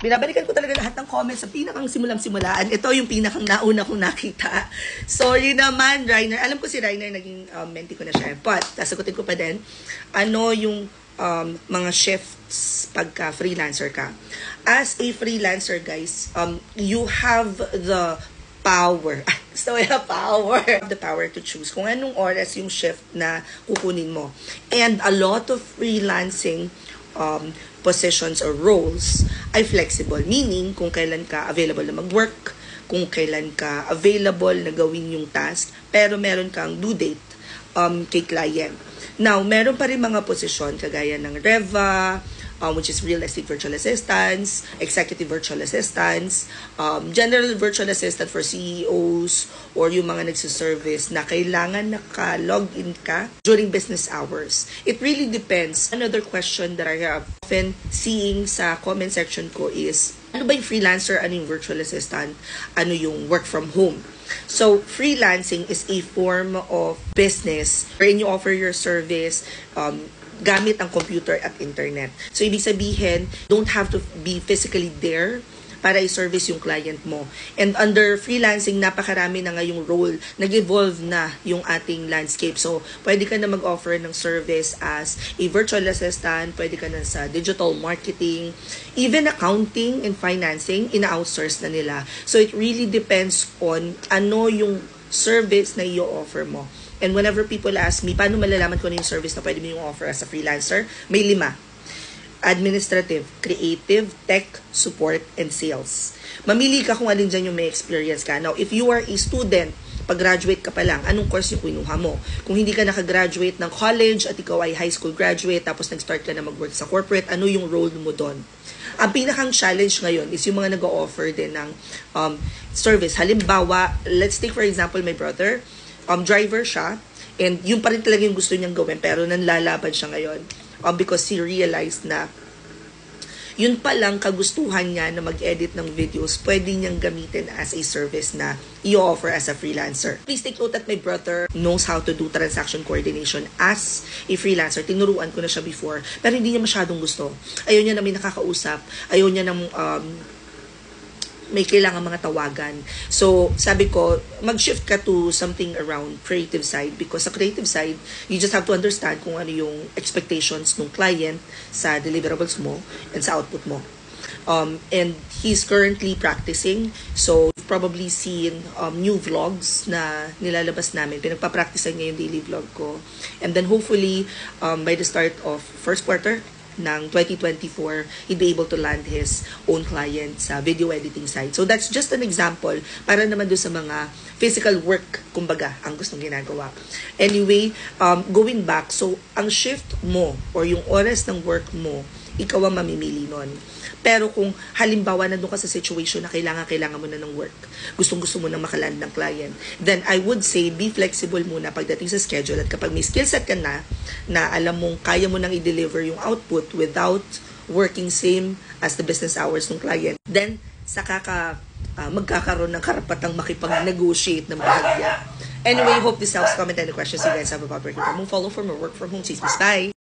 Binabalikan ko talaga lahat ng comments sa pinakang simulang-simulaan. Ito yung pinakang nauna kong nakita. Sorry naman, Rainer. Alam ko si Rainer, naging mentee ko na siya. But, sasagutin ko pa din, ano yung mga shifts pagka freelancer ka. As a freelancer, guys, you have the power. So, the power to choose kung anong oras yung shift na kukunin mo. And a lot of freelancing positions or roles ay flexible. Meaning, kung kailan ka available na mag-work, kung kailan ka available na gawin yung task, pero meron kang due date kay client. Now, meron pa rin mga posisyon kagaya ng Reva, which is real estate virtual assistants, executive virtual assistants, general virtual assistant for CEOs, or yung mga nagsiservice na kailangan naka-login ka during business hours. It really depends. Another question that I have often seeing sa comment section ko is, ano ba yung freelancer, ano yung virtual assistant, ano yung work from home? So, freelancing is a form of business wherein you offer your service gamit ang computer at internet. So, ibig sabihin, don't have to be physically there para i-service yung client mo. And under freelancing, napakarami na ngayong role. Nag-evolve na yung ating landscape. So, pwede ka na mag-offer ng service as a virtual assistant, pwede ka na sa digital marketing, even accounting and financing, ina-outsource na nila. So, it really depends on ano yung service na i-offer mo. And whenever people ask me, paano malalaman ko na yung service na pwede mo yung offer as a freelancer? May 5. Administrative, creative, tech, support, and sales. Mamili ka kung alin dyan yung may experience ka. Now, if you are a student, pag-graduate ka pa lang, anong course yung kinuha mo? Kung hindi ka nakagraduate ng college at ikaw ay high school graduate, tapos nag-start ka na mag-work sa corporate, ano yung role mo doon? Ang pinakang challenge ngayon is yung mga nag-o-offer din ng service. Halimbawa, let's take for example my brother, driver siya, and yun pa rin talaga yung gusto niyang gawin, pero nanlalaban siya ngayon because he realized na yun pa lang kagustuhan niya na mag-edit ng videos, pwede niyang gamitin as a service na i-offer as a freelancer. Please take note that my brother knows how to do transaction coordination as a freelancer. Tinuruan ko na siya before, pero hindi niya masyadong gusto. Ayaw niya na may nakakausap, ayaw niya na may kailangan mga tawagan. So, sabi ko, mag-shift ka to something around creative side because sa creative side, you just have to understand kung ano yung expectations ng client sa deliverables mo and sa output mo. And he's currently practicing. So, you've probably seen new vlogs na nilalabas namin. Pinagpa-practicean niya yung daily vlog ko. And then hopefully, by the start of first quarter, ng 2024, he'd be able to land his own client sa video editing side. So that's just an example para naman doon sa mga physical work, kumbaga, ang gustong ginagawa. Anyway, going back, so ang shift mo or yung oras ng work mo, ikaw ang mamimili nun. Pero kung halimbawa nandun ka sa situation na kailangan mo na ng work, gustong-gusto mo na makaland ng client, then I would say be flexible muna pagdating sa schedule at kapag may skill set ka na alam mong kaya mo nang i-deliver yung output without working same as the business hours ng client, then saka ka magkakaroon ng karapatang makipag-negotiate ng bahagya. Anyway, hope this helps. Comment any questions you guys have about working from home. Follow for more work from home. Bye!